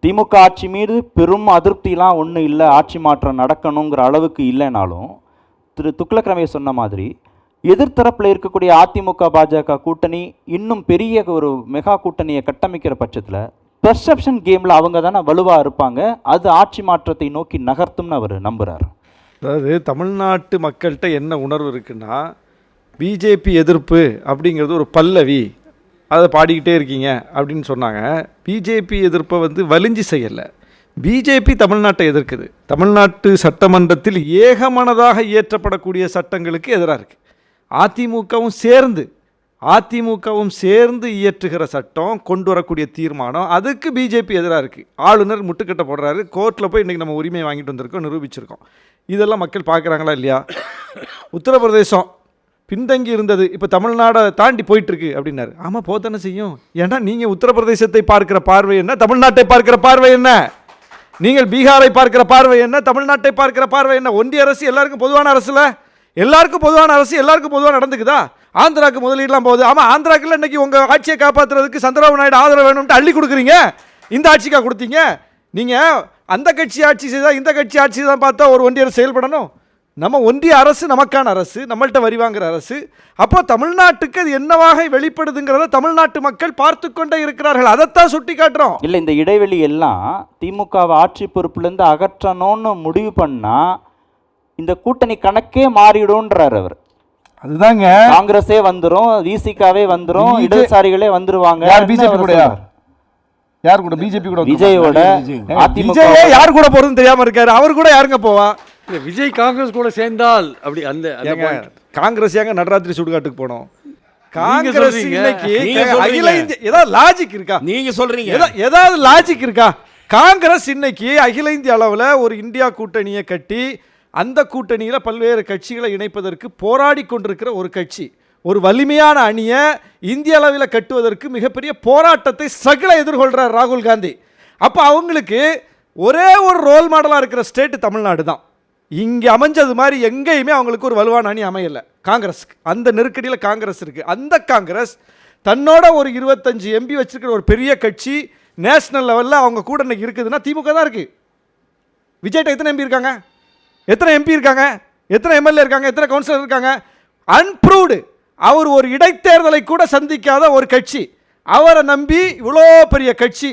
திமுக ஆட்சி மீது பெரும் அதிருப்திலாம் ஒன்றும் இல்லை, ஆட்சி மாற்றம் நடக்கணுங்கிற அளவுக்கு இல்லைனாலும் திரு துக்ளக் ரமேஷ் சொன்ன மாதிரி எதிர்த்தரப்பில் இருக்கக்கூடிய அதிமுக பாஜக கூட்டணி இன்னும் பெரிய ஒரு மெகா கூட்டணியை கட்டமைக்கிற பட்சத்தில் பெர்செப்ஷன் கேமில் அவங்க தானே வலுவாக இருப்பாங்க, அது ஆட்சி மாற்றத்தை நோக்கி நகர்த்தும்னு அவர் நம்புகிறார். அதாவது தமிழ்நாட்டு மக்கள்கிட்ட என்ன உணர்வு இருக்குன்னா, பிஜேபி எதிர்ப்பு அப்படிங்கிறது ஒரு பல்லவி, அதை பாடிக்கிட்டே இருக்கீங்க அப்படின்னு சொன்னாங்க. பிஜேபி எதிர்ப்பை வலிஞ்சு செய்யலை, பிஜேபி தமிழ்நாட்டை எதிர்க்குது. தமிழ்நாட்டு சட்டமன்றத்தில் ஏகமனதாக இயற்றப்படக்கூடிய சட்டங்களுக்கு எதிராக இருக்குது. அதிமுகவும் சேர்ந்து இயற்றுகிற சட்டம், கொண்டு வரக்கூடிய தீர்மானம், அதுக்கு பிஜேபி எதிராக இருக்குது. ஆளுநர் முட்டுக்கட்டை போடுறாரு, கோர்ட்டில் போய் இன்றைக்கி நம்ம உரிமையை வாங்கிட்டு வந்திருக்கோம், நிரூபிச்சிருக்கோம். இதெல்லாம் மக்கள் பார்க்குறாங்களா இல்லையா? உத்தரப்பிரதேசம் பின்தங்கி இருந்தது, இப்போ தமிழ்நாடை தாண்டி போயிட்டுருக்கு அப்படின்னாரு. ஆமாம், போதானே செய்யும். ஏன்னா நீங்கள் உத்தரப்பிரதேசத்தை பார்க்குற பார்வை என்ன, தமிழ்நாட்டை பார்க்குற பார்வை என்ன? நீங்கள் பீகாரை பார்க்குற பார்வை என்ன, தமிழ்நாட்டை பார்க்குற பார்வை என்ன? ஒன்றிய அரசு எல்லாருக்கும் பொதுவான அரசுல, எல்லாருக்கும் பொதுவான அரசு எல்லாருக்கும் பொதுவாக நடந்துக்குதா? ஆந்திராவுக்கு முதலீடுலாம் போகுது. ஆமாம், ஆந்திராக்குள்ள இன்னைக்கு உங்கள் ஆட்சியை காப்பாற்றுறதுக்கு சந்திரபாபு நாயுடு ஆதரவு வேணும்ட்டு அள்ளி கொடுக்குறீங்க. இந்த ஆட்சிக்கா கொடுத்தீங்க? நீங்கள் அந்த கட்சி ஆட்சி செய்தால் இந்த கட்சி ஆட்சி தான் பார்த்தா ஒரு ஒன்றிய அரசு செயல்படணும். நம்ம ஒன்றிய அரசு நமக்கான அரசு, நம்மள்கிட்ட வரி வாங்குற அரசு. அப்போ தமிழ்நாட்டுக்கு அது என்னவாக வெளிப்படுதுங்கிறத தமிழ்நாட்டு மக்கள் பார்த்து கொண்டே இருக்கிறார்கள். அதைத்தான் சுட்டி காட்டுறோம். இல்லை, இந்த இடைவெளி எல்லாம் திமுகவை ஆட்சி பொறுப்புலேருந்து அகற்றணும்னு முடிவு பண்ணால் இந்த கூட்டணி கணக்கே மாறிடும்ன்றார் அவர். அதுதாங்க, காங்கிரஸே வந்துரும், விசிகாவே வந்துரும், இடதுசாரிகளே வந்துருவாங்க. பிஜேபி கூட யார் கூட? பிஜேபி கூட, விஜயோட அதிமுக யார் கூட போறதுன்னு தெரியாம இருக்காரு. அவர் கூட யாருங்க போவா? விஜய் காங்கிரஸ் கூட சேர்ந்தால் அப்படி அந்த காங்கிரஸ் ஏங்க நடராத்திரி சுடுகாட்டுக்கு போனோம்? காங்கிரஸ் இன்னைக்கு அகில இந்திய ஏதாவது லாஜிக் இருக்கா? நீங்க சொல்றீங்க ஏதாவது லாஜிக் இருக்கா? காங்கிரஸ் இன்னைக்கு அகில இந்திய அளவில் ஒரு இந்தியா கூட்டணியை கட்டி அந்த கூட்டணியில் பல்வேறு கட்சிகளை இணைப்பதற்கு போராடி கொண்டிருக்கிற ஒரு கட்சி, ஒரு வலிமையான அணியை இந்திய அளவில் கட்டுவதற்கு மிகப்பெரிய போராட்டத்தை ஸ்ட்ரகிளை எதிர்கொள்கிறார் ராகுல் காந்தி. அப்போ அவங்களுக்கு ஒரே ஒரு ரோல் மாடலாக இருக்கிற ஸ்டேட் தமிழ்நாடு தான். இங்கே அமைஞ்சது மாதிரி எங்கேயுமே அவங்களுக்கு ஒரு வலுவான அணி அமையலை காங்கிரஸுக்கு. அந்த நெருக்கடியில் காங்கிரஸ் இருக்குது. அந்த காங்கிரஸ் தன்னோட ஒரு 25 எம்பி வச்சிருக்கிற ஒரு பெரிய கட்சி நேஷனல் லெவலில் அவங்க கூட இன்னைக்கு இருக்குதுன்னா திமுக தான் இருக்குது. விஜய்கிட்ட எத்தனை எம்பி இருக்காங்க? எத்தனை எம்பி இருக்காங்க? எத்தனை எம்எல்ஏ இருக்காங்க? எத்தனை கவுன்சிலர் இருக்காங்க? அன்ப்ரூவ்டு. அவர் ஒரு இடைத்தேர்தலை கூட சந்திக்காத ஒரு கட்சி. அவரை நம்பி இவ்வளோ பெரிய கட்சி,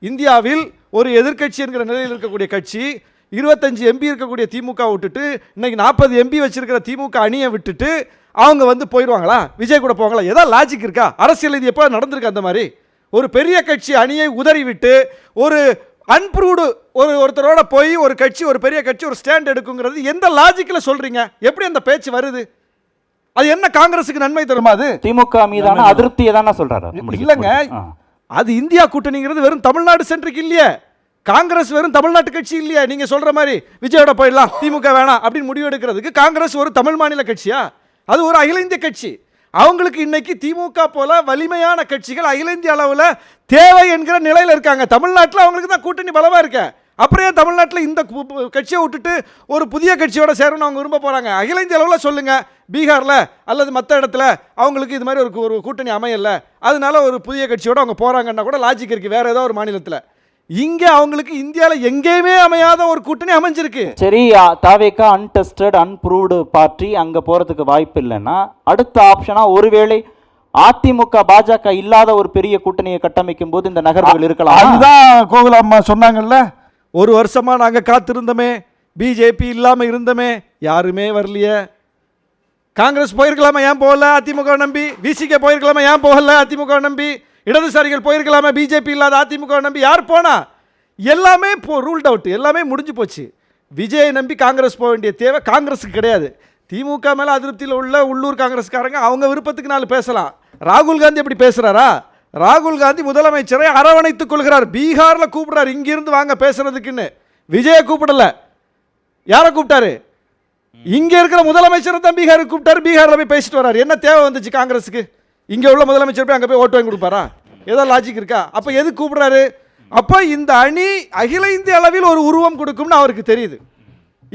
இந்தியாவில் ஒரு எதிர்கட்சி என்கிற நிலையில் இருக்கக்கூடிய கட்சி, 25 எம்பி இருக்கக்கூடிய திமுக விட்டுட்டு இன்னைக்கு 40 எம்பி வச்சிருக்கிற திமுக அணியை விட்டுட்டு அவங்க போயிடுவாங்களா? விஜய் கூட போவாங்களா? ஏதாவது லாஜிக் இருக்கா? அரசியல் இது எப்போ நடந்திருக்கு? அந்த மாதிரி ஒரு பெரிய கட்சி அணியை உதறிவிட்டு ஒரு அன்ப்ரூவ்டு ஒருத்தரோட போய் ஒரு கட்சி, ஒரு பெரிய கட்சி ஒரு ஸ்டாண்ட் எடுக்குங்கிறது எந்த லாஜிக்கில் சொல்றீங்க? எப்படி அந்த பேச்சு வருது? அது என்ன காங்கிரஸுக்கு நன்மை தருமா? அது திமுக மீதான அதிருப்தியை தானே சொல்றாரு. இல்லைங்க, அது இந்தியா கூட்டணிங்கிறது வெறும் தமிழ்நாடு சென்ட்ரிக் இல்லையே. காங்கிரஸ் வெறும் தமிழ்நாட்டு கட்சி இல்லையா? நீங்க சொல்ற மாதிரி விஜயோட போயிடலாம், திமுக வேணாம் அப்படின்னு முடிவு எடுக்கிறதுக்கு காங்கிரஸ் ஒரு தமிழ் மாநில கட்சியா? அது ஒரு அகில இந்திய கட்சி. அவங்களுக்கு இன்னைக்கு திமுக போல வலிமையான கட்சிகள் அகில இந்திய அளவில் தேவை என்கிற நிலையில் இருக்காங்க. தமிழ்நாட்டில் அவங்களுக்கு தான் கூட்டணி பலமா இருக்கு. அப்புறம் ஏன் தமிழ்நாட்டில் இந்த கட்சியை விட்டுட்டு ஒரு புதிய கட்சியோட சேரணும் அவங்க விரும்ப போறாங்க? அகில இந்திய அளவில் சொல்லுங்க, பீகார்ல அல்லது மற்ற இடத்துல அவங்களுக்கு இது மாதிரி ஒரு கூட்டணி அமையல, அதனால ஒரு புதிய கட்சியோட அவங்க போறாங்கன்னா கூட லாஜிக் இருக்கு. வேற ஏதாவது ஒரு மாநிலத்தில், இங்கே அவங்களுக்கு இந்தியாவில் எங்கேயுமே அமையாத ஒரு கூட்டணி அமைஞ்சிருக்கு. சரி, தாவேகா அன்டெஸ்டட் அன்ப்ரூவ்டு பார்ட்டி அங்க போறதுக்கு வாய்ப்பு இல்லைன்னா அடுத்த ஆப்ஷனா ஒருவேளை அதிமுக பாஜக இல்லாத ஒரு பெரிய கூட்டணியை கட்டமைக்கும் போது இந்த நகர்வுகள் இருக்கலாம். அதுதான் கோகுலம்மா சொன்னாங்கல்ல, ஒரு வருஷமா நாங்க காத்திருந்தோமே, பிஜேபி இல்லாம இருந்தோமே, யாருமே வரலையே. காங்கிரஸ் போயிருக்கலாமா, ஏன் போகல? அதிமுக நம்பி. விசிகே போயிருக்கலாமா, ஏன் போகல? அதிமுக நம்பி. இடதுசாரிகள் போயிருக்கலாமா, பிஜேபி இல்லாத அதிமுக நம்பி. யார் போனா? எல்லாமே ரூல்ட் அவுட், எல்லாமே முடிஞ்சு போச்சு. விஜயை நம்பி காங்கிரஸ் போக வேண்டிய தேவை காங்கிரஸுக்கு கிடையாது. திமுக மேலே அதிருப்தியில் உள்ள உள்ளூர் காங்கிரஸ்காரங்க அவங்க விருப்பத்துக்கு 4 பேசலாம். ராகுல் காந்தி எப்படி பேசுறாரா? ராகுல் காந்தி முதலமைச்சரை அரவணைத்துக் கொள்கிறார். பீகாரில் கூப்பிடுறாரு, இங்கிருந்து வாங்க பேசுறதுக்குன்னு. விஜயை கூப்பிடல. யாரை கூப்பிட்டாரு? இங்க இருக்கிற முதலமைச்சரை தான் பீகாருக்கு கூப்பிட்டாரு. பீகாரில் போய் பேசிட்டு வர்றாரு. என்ன தேவை வந்துச்சு காங்கிரஸுக்கு? இங்கே உள்ள முதலமைச்சர் போய் அங்கே போய் ஓட்டு வாங்கி கொடுப்பாரா? ஏதோ லாஜிக் இருக்கா? அப்போ எது கூப்பிடுறாரு? அப்போ இந்த அணி அகில இந்திய அளவில் ஒரு உருவம் கொடுக்கும்னு அவருக்கு தெரியுது.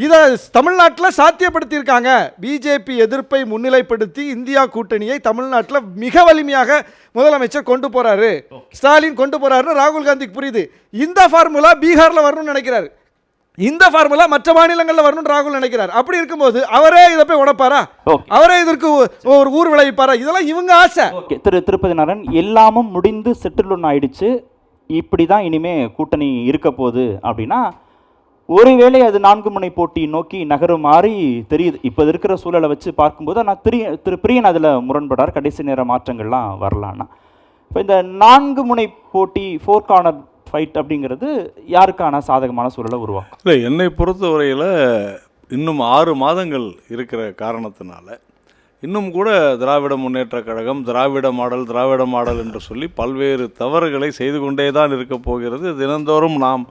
இதை தமிழ்நாட்டில் சாத்தியப்படுத்தியிருக்காங்க. பிஜேபி எதிர்ப்பை முன்னிலைப்படுத்தி இந்தியா கூட்டணியை தமிழ்நாட்டில் மிக வலிமையாக முதலமைச்சர் கொண்டு போறாரு, ஸ்டாலின் கொண்டு போறாருன்னு ராகுல் காந்திக்கு புரியுது. இந்த ஃபார்முலா பீகாரில் வரணும்னு நினைக்கிறாரு, இந்த ஃபார்முலா மற்ற மாநிலங்களில் வரணும்னு ராகுல் நினைக்கிறார். அப்படி இருக்கும்போது அவரே இதை போய் உடைப்பாரா? அவரே இதற்கு ஒரு ஊர் விளைவிப்பாரா? இதெல்லாம் இவங்க ஆசை. திருப்பதி நாராயணன், எல்லாமும் முடிந்து செட்டில் ஆயிடுச்சு, இப்படி தான் இனிமே கூட்டணி இருக்க போகுது அப்படின்னா ஒருவேளை அது 4 முனை போட்டி நோக்கி நகரும் மாதிரி தெரியுது. இப்போ இருக்கிற சூழலை வச்சு பார்க்கும்போது ஆனால் திரு பிரியன் அதில் முரண்படார், கடைசி நேர மாற்றங்கள்லாம் வரலான்னா. இப்போ இந்த 4 முனை போட்டி 4 கார்னர் ஃபைட் அப்படிங்கிறது யாருக்கான சாதகமான சூழலை உருவாக்கும்? இல்லை, என்னை பொறுத்தவரையில் இன்னும் 6 மாதங்கள் இருக்கிற காரணத்தினால இன்னும் கூட திராவிட முன்னேற்ற கழகம் திராவிட மாடல் என்று சொல்லி பல்வேறு தவறுகளை செய்து கொண்டே தான் இருக்க போகிறது. தினந்தோறும் நாம்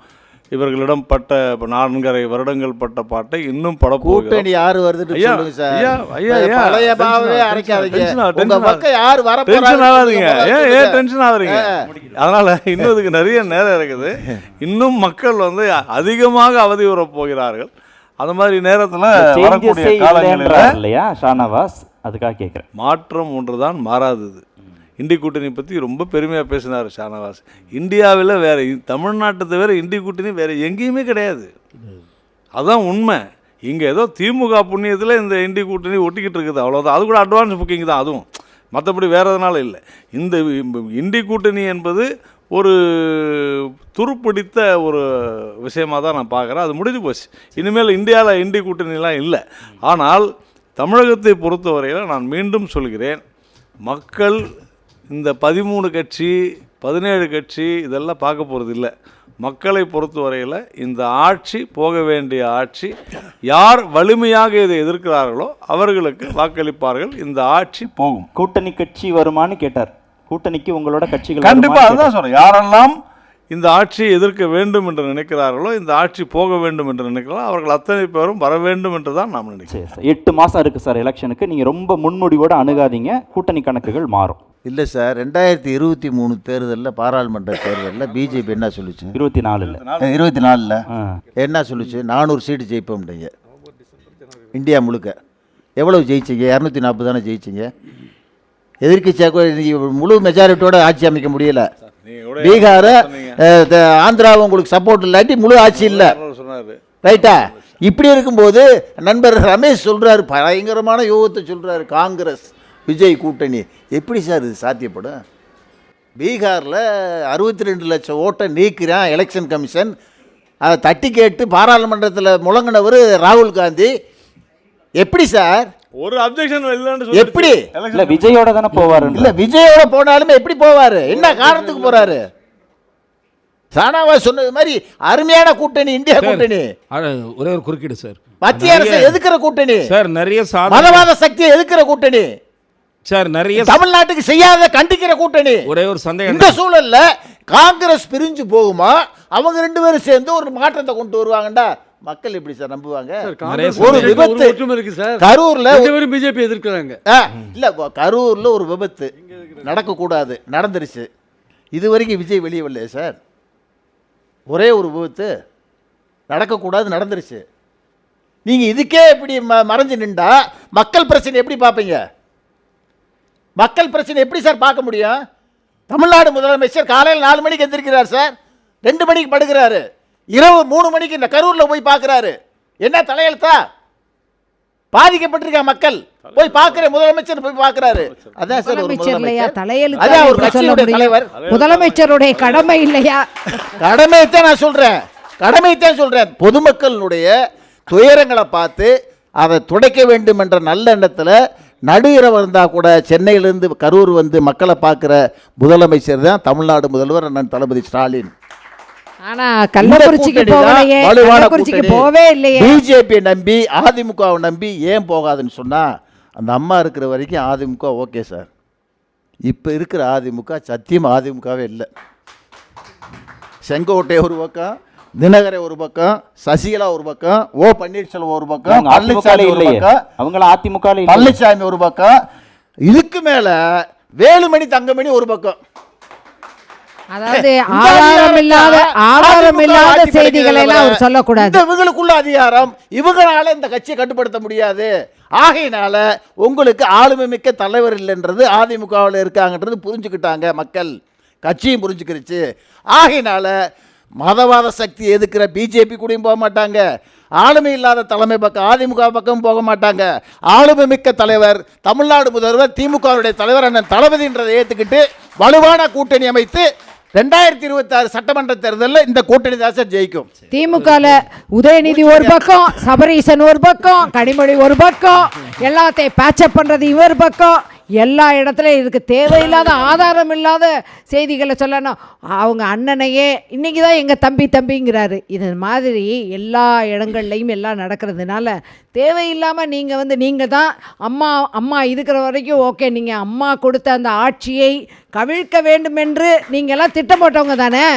இவர்களிடம் பட்ட 4.5 வருடங்கள் பட்ட பாட்டை இன்னும் கூட்டணி யாரு வருது சொல்லுங்க சார். பழைய பாவே அரைக்காதீங்க. உங்க பக்கம் யார் வர ஆகாதீங்க, ஏன் டென்ஷன் ஆகுறீங்க? அதனால இன்னும் இதுக்கு நிறைய நேரம் இருக்குது. இன்னும் மக்கள் வந்து அதிகமாக அவதியுற போகிறார்கள். அந்த மாதிரி நேரத்தில் வரக்கூடிய காலங்களில் இல்லையா ஷானவாஸ், அதுக்காக கேட்குறேன். மாற்றம் ஒன்றுதான் மாறாதது. இண்டி கூட்டணி பற்றி ரொம்ப பெருமையாக பேசினார் ஷானவாஸ். இந்தியாவில் வேறு, தமிழ்நாட்டை தவிர இண்டி கூட்டணி வேறு எங்கேயுமே கிடையாது. அதுதான் உண்மை. இங்கே ஏதோ திமுக புண்ணியத்தில் இந்த இண்டி கூட்டணி ஒட்டிக்கிட்டு இருக்குது, அவ்வளோதான். அது கூட அட்வான்ஸ் புக்கிங் தான், அதுவும் மற்றபடி வேறு எதனால இல்லை. இந்த இண்டி கூட்டணி என்பது ஒரு துருப்பிடித்த ஒரு விஷயமாக தான் நான் பார்க்குறேன். அது முடிஞ்சு போச்சு. இனிமேல் இந்தியாவில் இண்டி கூட்டணிலாம் இல்லை. ஆனால் தமிழகத்தை பொறுத்தவரையில் நான் மீண்டும் சொல்கிறேன், மக்கள் இந்த 13 கட்சி 17 கட்சி இதெல்லாம் பார்க்க போகிறது இல்லை. மக்களை பொறுத்தவரையில் இந்த ஆட்சி போக வேண்டிய ஆட்சி, யார் வலிமையாக இதை எதிர்க்கிறார்களோ அவர்களுக்கு வாக்களிப்பார்கள். இந்த ஆட்சி போகும். கூட்டணி கட்சி வருமானு கேட்டார். கூட்டணிக்கு உங்களோட கட்சிகள் கண்டிப்பாக அதுதான் சொல்கிறேன். யாரெல்லாம் இந்த ஆட்சியை எதிர்க்க வேண்டும் என்று நினைக்கிறார்களோ, இந்த ஆட்சி போக வேண்டும் என்று நினைக்கிறார்களோ, அவர்கள் அத்தனை பேரும் வர வேண்டும் என்று தான் நாம் நினைக்கிறோம். 8 மாதம் இருக்குது சார் எலெக்ஷனுக்கு. நீங்கள் ரொம்ப முன்முடிவோடு அணுகாதீங்க, கூட்டணி கணக்குகள் மாறும். இல்லை சார், 2023 தேர்தலில் பாராளுமன்ற தேர்தலில் பிஜேபி என்ன சொல்லிச்சு? 24ல் என்ன சொல்லிச்சு? 400 சீட்டு ஜெயிப்போம்ட்டீங்க. இந்தியா முழுக்க எவ்வளவு ஜெயிச்சிங்க? 240 தானே ஜெயிச்சிங்க. எதிர்க்கட்சியாக முழு மெஜாரிட்டியோட ஆட்சி அமைக்க முடியல. பீகார் ஆந்திராவை உங்களுக்கு சப்போர்ட் இல்லாட்டி முழு ஆட்சி இல்லை, ரைட்டா? இப்படி இருக்கும்போது நண்பர் ரமேஷ் சொல்கிறாரு, பயங்கரமான யோகத்தை சொல்கிறாரு, காங்கிரஸ் விஜய் கூட்டணி. எப்படி சார் இது சாத்தியப்படும்? பீகாரில் 62 லட்சம் ஓட்டை நீக்கிறான் எலெக்ஷன் கமிஷன். அதை தட்டி கேட்டு பாராளுமன்றத்தில் முழங்கினவர் ராகுல் காந்தி. எப்படி சார்? ஒரு அப்ஜெக்ஷன் இல்லைன்னு எப்படி? இல்ல விஜயோட தானே போவாரு. இல்ல விஜயோட போனாலுமே எப்படி போவாரு? என்ன காரணத்துக்கு போறாரு? சானாவாஸ் சொன்னது மாதிரி அருமையான கூட்டணி இந்தியா கூட்டணி. ஒரே ஒரு குறுக்கீடு சார். மத்திய அரசு எதுக்குற கூட்டணி சார், நிறைய மதவாத சக்தியை எதுக்குற கூட்டணி சார், நிறைய தமிழ்நாட்டுக்கு செய்யாத கண்டிக்கிற கூட்டணி. ஒரே ஒரு சந்தேகம், இந்த சூழல்ல காங்கிரஸ் பிரிஞ்சு போகுமா, அவங்க 2 பேரும் சேர்ந்து ஒரு மாற்றத்தை கொண்டு வருவாங்கடா, மக்கள் எப்படி சார் நம்புவாங்க? ஒரு விபத்து இருக்கு சார் கரூர்ல, பிஜேபி எதிர்க்கிறாங்க. இல்ல கரூர்ல ஒரு விபத்து நடக்க கூடாது, நடந்துருச்சு. இது வரைக்கும் விஜய் வெளியே வரலையே சார். ஒரே ஒரு விபத்து நடக்கக்கூடாது, நடந்துருச்சு. நீங்க இதுக்கே இப்படி மறைஞ்சு நின்றா மக்கள் பிரச்சனை எப்படி பார்ப்பீங்க? மக்கள் பிரச்சனை எப்படி சார் பார்க்க முடியும்? தமிழ்நாடு முதலமைச்சர் காலையில் 4 மணிக்கு எந்திரிக்கிறார் சார், 2 மணிக்கு படுக்கிறாரு, இரவு 3 மணிக்கு இந்த கரூரில் போய் பார்க்குறாரு. என்ன தலையெழுத்தா? பாதிக்கப்பட்டிருக்க மக்கள் போய் பார்க்குற முதலமைச்சர் போய் பார்க்குறாரு. அதான் சார் ஒரு தலைவர். முதலமைச்சருடைய கடமை இல்லையா? கடமைத்தான் நான் சொல்கிறேன், கடமைத்தான் சொல்கிறேன். பொதுமக்களுடைய துயரங்களை பார்த்து அதை துடைக்க வேண்டும் என்ற நல்ல எண்ணத்தில் நடு இரவு இருந்தால் கூட சென்னையிலேருந்து கரூர் வந்து மக்களை பார்க்குற முதலமைச்சர் தான் தமிழ்நாடு முதல்வர் அண்ணன் தளபதி ஸ்டாலின். ஆனா கள்ளக்குறிச்சிக்கு போகலையே, கள்ளக்குறிச்சிக்கு போவே இல்லையே. பிஜேபி நம்பி அதிமுகவை நம்பி ஏன் போகாதுன்னு சொன்னா, அந்த அம்மா இருக்கிற வரைக்கும் அதிமுக ஓகே சார். இப்போ இருக்கிற அதிமுக சத்தியம் அதிமுகவே இல்லை. செங்கோட்டை ஒரு பக்கம், தினகரை ஒரு பக்கம், சசிகலா ஒரு பக்கம், ஓ பன்னீர்செல்வம் ஒரு பக்கம், பழனிசாமி ஒரு பக்கம், அவங்கள அதிமுக பழனிசாமி ஒரு பக்கம், இதுக்கு மேல வேலுமணி தங்கமணி ஒரு பக்கம். அதாவது இந்த ஆதாரம் இல்லாத ஆட்சி செய்திகளை எல்லாம் அவர் படைக்கிறதுல சொல்லக்கூடாது. இந்த இவங்களுக்குள்ள அதிகாரம் இவங்களால இந்த கட்சியை கட்டுப்படுத்த முடியாது. ஆகையினால உங்களுக்கு ஆளுமை மிக்க தலைவர் இல்லைன்றது அதிமுகவில் இருக்காங்கன்றது புரிஞ்சுக்கிட்டாங்க மக்கள், கட்சியும் புரிஞ்சுக்கிருச்சு. ஆகையினால மதவாத சக்தி எதுக்கிற பிஜேபி கூடயும் போக மாட்டாங்க, ஆளுமை இல்லாத தலைமை பக்கம் அதிமுக பக்கம் போக மாட்டாங்க. ஆளுமை மிக்க தலைவர் தமிழ்நாடு முதல்வர் திமுகவுடைய தலைவர் அண்ணன் தளபதின்றதை ஏற்றுக்கிட்டு வலுவான கூட்டணி அமைத்து 2026 சட்டமன்ற தேர்தலில் இந்த கூட்டணி தான் சார் ஜெயிக்கும். திமுகல உதயநிதி ஒரு பக்கம், சபரீசன் ஒரு பக்கம், கனிமொழி ஒரு பக்கம், எல்லாத்தையும் பேச்சப் பண்றது இவர் பக்கம். எல்லா இடத்துலையும் இதுக்கு தேவையில்லாத ஆதாரம் இல்லாத செய்திகளை சொல்லணும். அவங்க அண்ணனையே இன்னைக்கு தான் எங்கள் தம்பிங்கிறாரு. இது மாதிரி எல்லா இடங்கள்லையும் எல்லாம் நடக்கிறதுனால தேவையில்லாமல் நீங்கள் தான் அம்மா இருக்கிற வரைக்கும் ஓகே, நீங்கள் அம்மா கொடுத்த அந்த ஆட்சியை கவிழ்க்க வேண்டும் என்று நீங்கள்லாம் திட்டம் போட்டவங்க தானே.